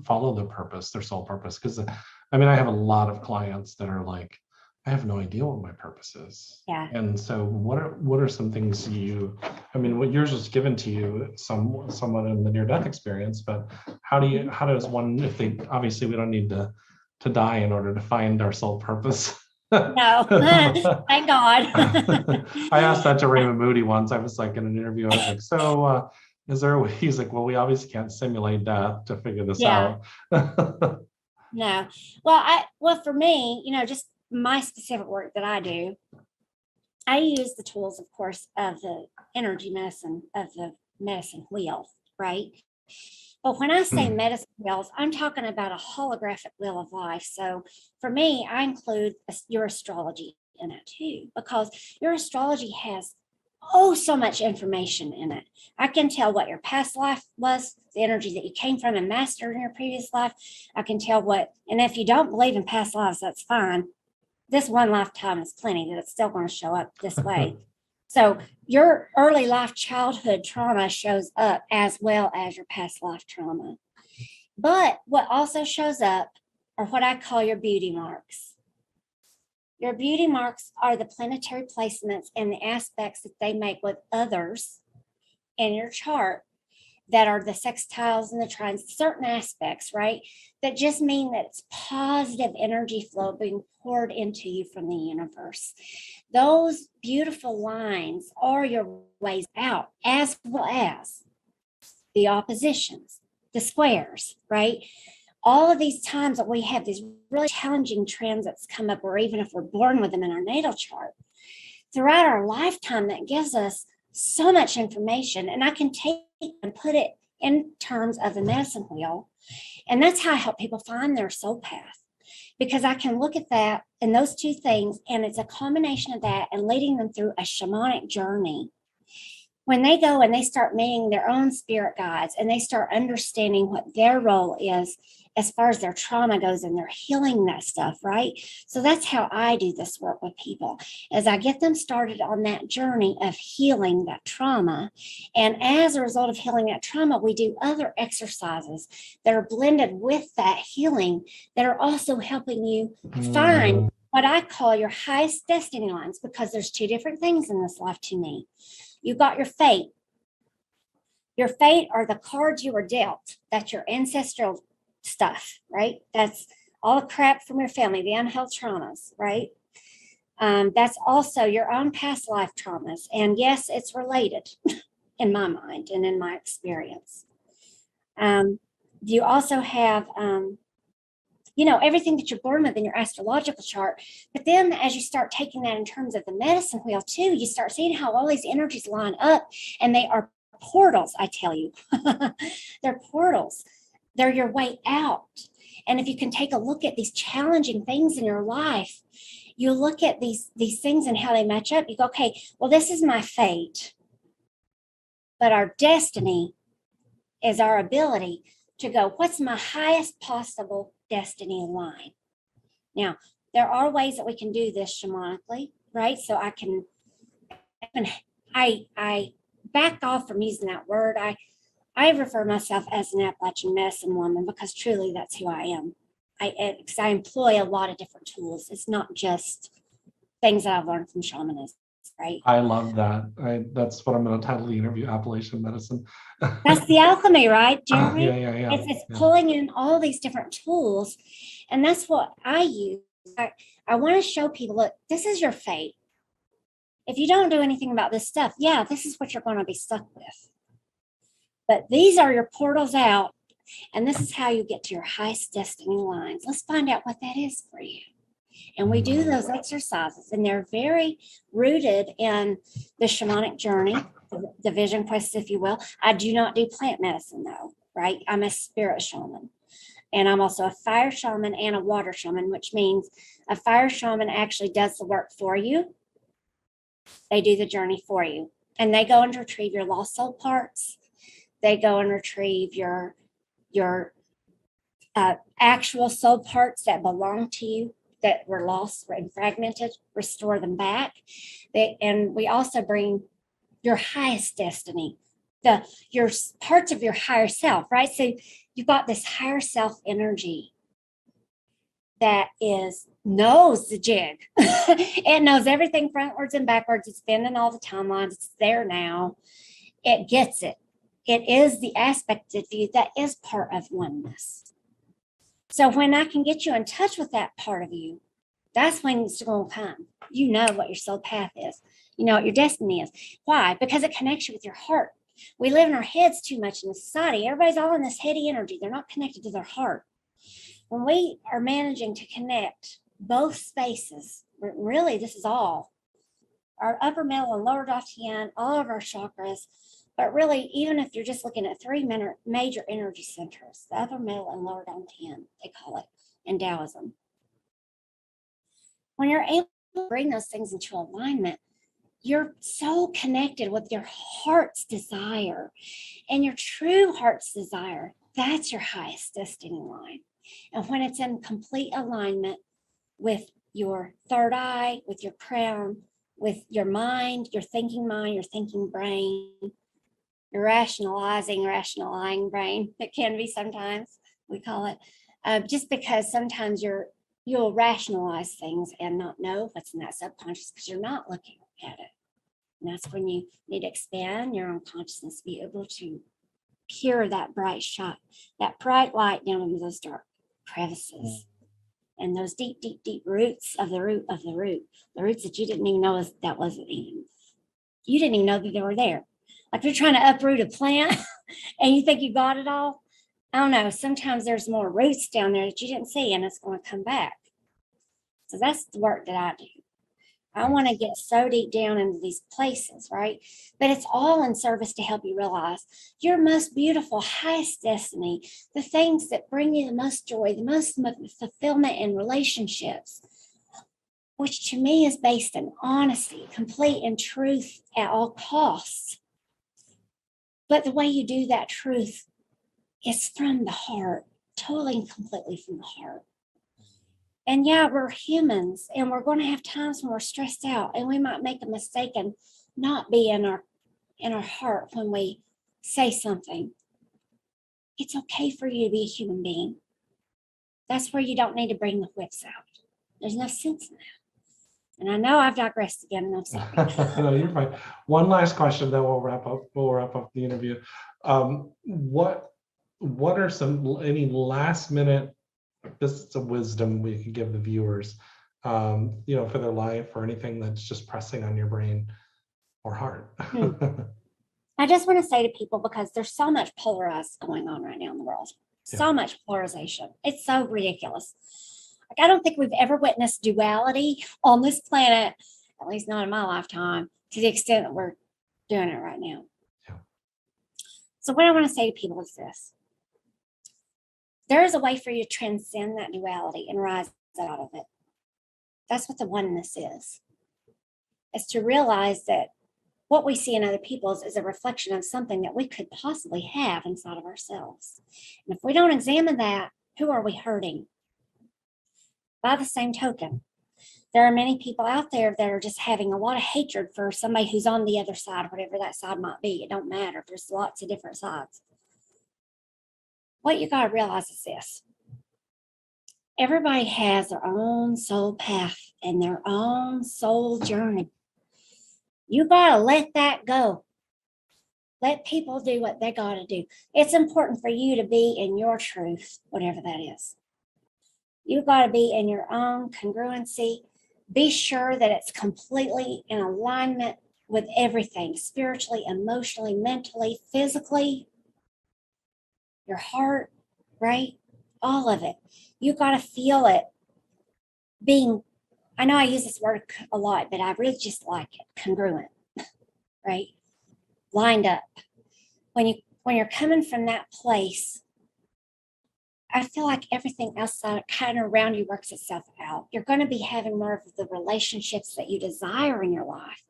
follow the purpose, their soul purpose? Because I mean, I have a lot of clients that are like, I have no idea what my purpose is. Yeah. And so what are some things I mean, what yours was given to you, someone in the near-death experience, but how does one, if they, obviously we don't need to die in order to find our soul purpose. No, thank God. I asked that to Raymond Moody once. I was like in an interview, I was like, so is there a way? He's like, well, we obviously can't simulate death to figure this out. No. Well, for me, just my specific work that I do, I use the tools, of course, of the energy medicine, of the medicine wheel, right? But when I say medicine wheels, I'm talking about a holographic wheel of life. So for me, I include your astrology in it too, because your astrology has so much information in it. I can tell what your past life was, the energy that you came from and mastered in your previous life. I can tell and if you don't believe in past lives, that's fine. This one lifetime is plenty that it's still going to show up this way. So your early life childhood trauma shows up as well as your past life trauma. But what also shows up are what I call your beauty marks. Your beauty marks are the planetary placements and the aspects that they make with others in your chart that are the sextiles and the trines, certain aspects, right? That just mean that it's positive energy flow being poured into you from the universe. Those beautiful lines are your ways out, as well as the oppositions, the squares, right? All of these times that we have these really challenging transits come up, or even if we're born with them in our natal chart, throughout our lifetime, that gives us so much information. And I can take and put it in terms of the medicine wheel. And that's how I help people find their soul path, because I can look at that and those two things, and it's a combination of that and leading them through a shamanic journey. When they go and they start meeting their own spirit guides and they start understanding what their role is as far as their trauma goes, and they're healing that stuff, right? So that's how I do this work with people, as I get them started on that journey of healing that trauma. And as a result of healing that trauma, we do other exercises that are blended with that healing that are also helping you find what I call your highest destiny lines, because there's two different things in this life to me. You've got your fate. Your fate are the cards you were dealt. That's your ancestral stuff, right? That's all the crap from your family, the unhealed traumas, right? That's also your own past life traumas. And yes, it's related in my mind and in my experience. You also have, everything that you're born with in your astrological chart. But then as you start taking that in terms of the medicine wheel too, you start seeing how all these energies line up, and they are portals, I tell you. They're portals. They're your way out. And if you can take a look at these challenging things in your life, you look at these things and how they match up. You go, okay, well, this is my fate. But our destiny is our ability to go, what's my highest possible destiny line? Now, there are ways that we can do this shamanically, right? So I back off from using that word. I refer myself as an Appalachian Medicine Woman, because truly that's who I am. I employ a lot of different tools. It's not just things that I've learned from shamanism. right? I love that. That's what I'm going to title the interview, Appalachian Medicine. That's the alchemy, right, Jeremy? Yeah. It's pulling in all these different tools. And that's what I use. I want to show people, look, this is your fate. If you don't do anything about this stuff, yeah, this is what you're going to be stuck with. But these are your portals out. And this is how you get to your highest destiny lines. Let's find out what that is for you. And we do those exercises, and they're very rooted in the shamanic journey, the vision quest, if you will. I do not do plant medicine, though, right? I'm a spirit shaman. And I'm also a fire shaman and a water shaman, which means a fire shaman actually does the work for you. They do the journey for you. And they go and retrieve your lost soul parts. They go and retrieve your actual soul parts that belong to you, that were lost and fragmented, restore them back. And we also bring your highest destiny, your parts of your higher self, right? So you've got this higher self energy that knows the jig. It knows everything frontwards and backwards. It's bending all the timelines. It's there now. It gets it. It is the aspect of you that is part of oneness. So when I can get you in touch with that part of you, that's when it's going to come. You know what your soul path is. You know what your destiny is. Why? Because it connects you with your heart. We live in our heads too much in the society. Everybody's all in this heady energy. They're not connected to their heart. When we are managing to connect both spaces, really this is all, our upper, middle, and lower dantian, all of our chakras, but really, even if you're just looking at three major energy centers, the upper, middle, and lower dantian, they call it in Taoism. When you're able to bring those things into alignment, you're so connected with your heart's desire. And your true heart's desire, that's your highest destiny line. And when it's in complete alignment with your third eye, with your crown, with your mind, your thinking brain, your rationalizing brain, it can be sometimes, we call it, just because sometimes you'll rationalize things and not know what's in that subconscious because you're not looking at it. And that's when you need to expand your own consciousness, be able to peer that bright shot, that bright light down into those dark crevices and those deep, deep, deep roots of the root of the root, the roots that you didn't even know you didn't even know that they were there. Like you're trying to uproot a plant and you think you got it all. I don't know. Sometimes there's more roots down there that you didn't see and it's going to come back. So that's the work that I do. I want to get so deep down into these places, right? But it's all in service to help you realize your most beautiful, highest destiny, the things that bring you the most joy, the most fulfillment in relationships, which to me is based in honesty, complete and truth at all costs. But the way you do that truth is from the heart, totally and completely from the heart. And yeah, we're humans and we're going to have times when we're stressed out and we might make a mistake and not be in our heart when we say something. It's okay for you to be a human being. That's where you don't need to bring the whips out. There's no sense in that. And I know I've digressed again, and I'm sorry. No, you're fine. One last question, then we'll wrap up the interview. What are any last minute bits of wisdom we could give the viewers, for their life or anything that's just pressing on your brain or heart? I just want to say to people, because there's so much polarized going on right now in the world, so much polarization. It's so ridiculous. Like, I don't think we've ever witnessed duality on this planet, at least not in my lifetime, to the extent that we're doing it right now. Yeah. So what I want to say to people is this. There is a way for you to transcend that duality and rise out of it. That's what the oneness is. It's to realize that what we see in other people is a reflection of something that we could possibly have inside of ourselves. And if we don't examine that, who are we hurting? By the same token, there are many people out there that are just having a lot of hatred for somebody who's on the other side, whatever that side might be. It don't matter. There's lots of different sides. What you got to realize is this. Everybody has their own soul path and their own soul journey. You got to let that go. Let people do what they got to do. It's important for you to be in your truth, whatever that is. You got to be in your own congruency. Be sure that it's completely in alignment with everything, spiritually, emotionally, mentally, physically, your heart, right? All of it. You got to feel it being, I know I use this word a lot, but I really just like it, congruent, right? Lined up. When you're coming from that place, I feel like everything else kind of around you works itself out. You're going to be having more of the relationships that you desire in your life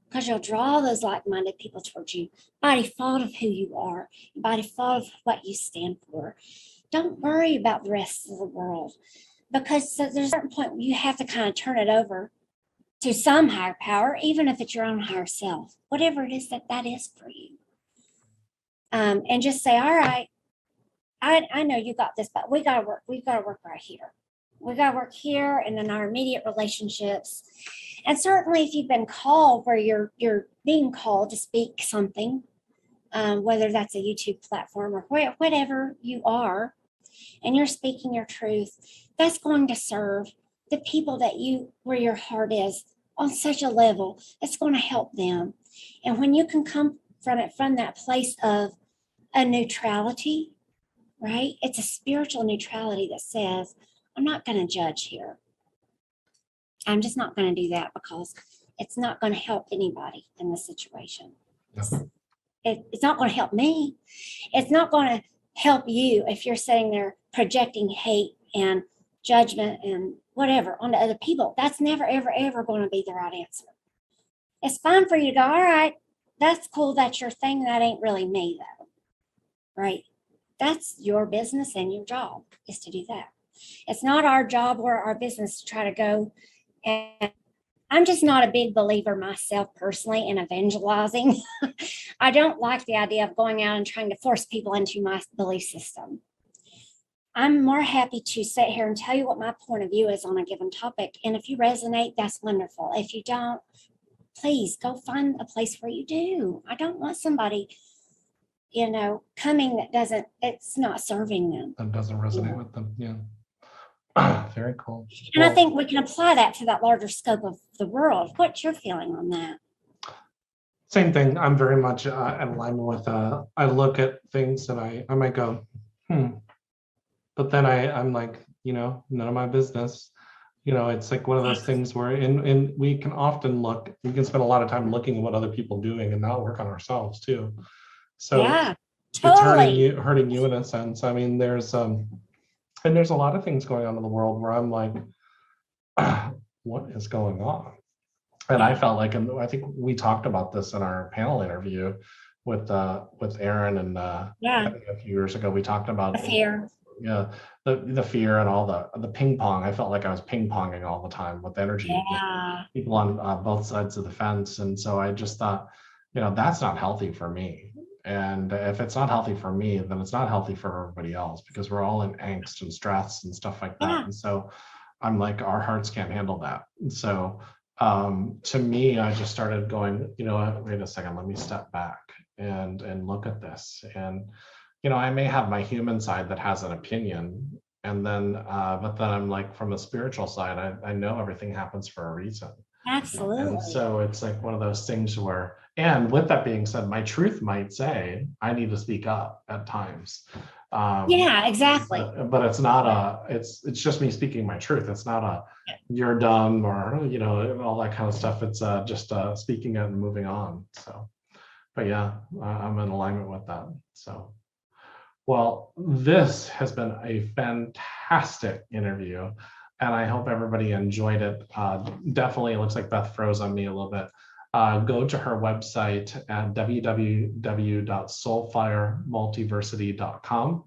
because you'll draw those like-minded people towards you by default of who you are, by default of what you stand for. Don't worry about the rest of the world because there's a certain point where you have to kind of turn it over to some higher power, even if it's your own higher self, whatever it is that is for you. And just say, all right, I know you got this, but we got to work right here. We got to work here and in our immediate relationships. And certainly if you've been called where you're being called to speak something, whether that's a YouTube platform or whatever you are, and you're speaking your truth, that's going to serve the people where your heart is on such a level, it's going to help them. And when you can come from that place of a neutrality, right? It's a spiritual neutrality that says, I'm not going to judge here. I'm just not going to do that because it's not going to help anybody in this situation. It's not going to help me. It's not going to help you if you're sitting there projecting hate and judgment and whatever onto other people. That's never, ever, ever going to be the right answer. It's fine for you to go, all right, that's cool. That's your thing. That ain't really me though. Right? That's your business and your job is to do that. It's not our job or our business to try to go. And I'm just not a big believer myself personally in evangelizing. I don't like the idea of going out and trying to force people into my belief system. I'm more happy to sit here and tell you what my point of view is on a given topic. And if you resonate, that's wonderful. If you don't, please go find a place where you do. I don't want somebody, coming that it's not serving them. That doesn't resonate with them. Yeah. Very cool. And I think we can apply that to that larger scope of the world. What's your feeling on that? Same thing. I'm very much in alignment with, I look at things and I might go, but then I'm like, none of my business. It's like one of those things where we can often we can spend a lot of time looking at what other people are doing and not work on ourselves too. So yeah, totally. It's hurting you in a sense. I mean, there's a lot of things going on in the world where I'm like, what is going on? And I felt like, and I think we talked about this in our panel interview with Aaron and a few years ago. We talked about the fear. Yeah, the fear and all the ping pong. I felt like I was ping ponging all the time with energy, with people on both sides of the fence. And so I just thought, that's not healthy for me. And if it's not healthy for me, then it's not healthy for everybody else because we're all in angst and stress and stuff like that. And so I'm like, our hearts can't handle that. And so to me, I just started going, wait a second, let me step back and look at this. And, I may have my human side that has an opinion and then, but then I'm like, from the spiritual side, I know everything happens for a reason. Absolutely. And so it's like one of those things where, and with that being said, my truth might say I need to speak up at times. Yeah, exactly. But it's not it's just me speaking my truth. It's not you're dumb or, all that kind of stuff. It's just speaking it and moving on. So, but yeah, I'm in alignment with that. So, well, this has been a fantastic interview. And I hope everybody enjoyed it. Definitely, it looks like Beth froze on me a little bit. Go to her website at www.soulfiremultiversity.com.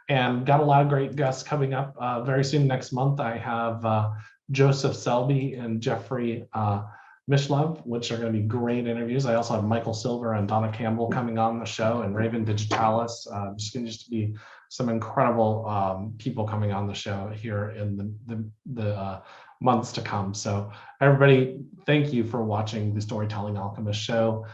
And got a lot of great guests coming up very soon. Next month, I have Joseph Selby and Jeffrey Mishlove, which are going to be great interviews. I also have Michael Silver and Donna Campbell coming on the show, and Raven Digitalis. Just going to be some incredible people coming on the show here in the months to come. So everybody, thank you for watching the Storytelling Alchemist show.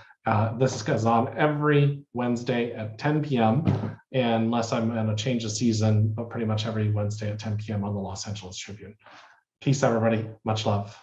This goes on every Wednesday at 10 p.m. And unless I'm in a change of season, but pretty much every Wednesday at 10 p.m. on the Los Angeles Tribune. Peace, everybody. Much love.